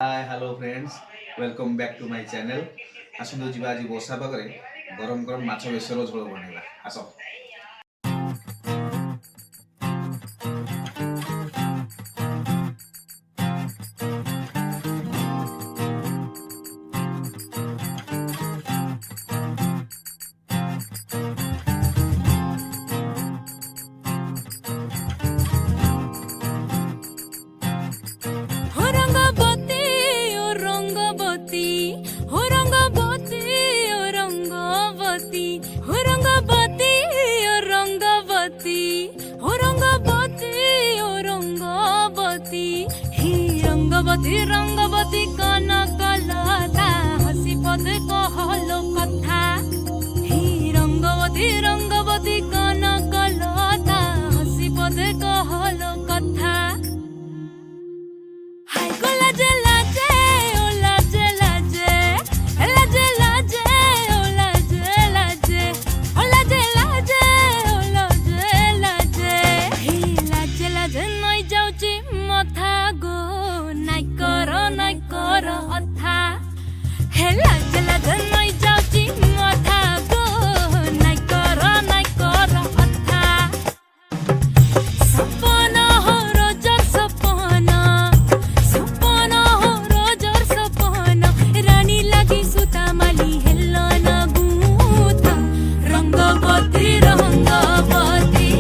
Hi hello friends, welcome back to my channel. आसନ୍ତୁ ଯିବା ଆଜି ବର୍ଷା ପାଗରେ ଗରମ ଗରମ ମାଛ ବେସର ଝୋଳ ବନେଇବା। ଆସ। रंगवती रंगवती कन कलता हसी पद कहलो कथा ही रंगवती रंगवती कन कलता हसी पद कहलो कथा हाय को लाजे लाजे ओ लाजे लाजे लाजे लाजे ओ लाजे लाजे ओ लाजे लाजे ओ लाजे लाजे ही लाजे लाजे नई जाउची मथा गो नाइ कर अथा हे लाजे लाजे नई जाउची मथा गो नाइ कर अथा सपना हो रोजर सपना सपना हो रोजर सपना रानी लगी सुता माली हेलो न गुथा रंगवती रंगवती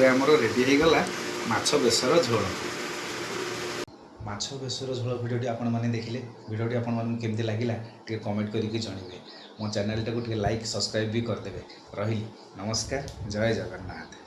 आमर रेडी हो गला माछ बेसर झोल। माछ बेसर झोल भिडियोटी आपण मैंने देखिले। भिडियोटी आपण मानू केमती लगिला टे कमेंट करके जनइबे। मो चैनल टाको टे लाइक सब्सक्राइब भी करदेवे। रही नमस्कार, जय जगन्नाथ।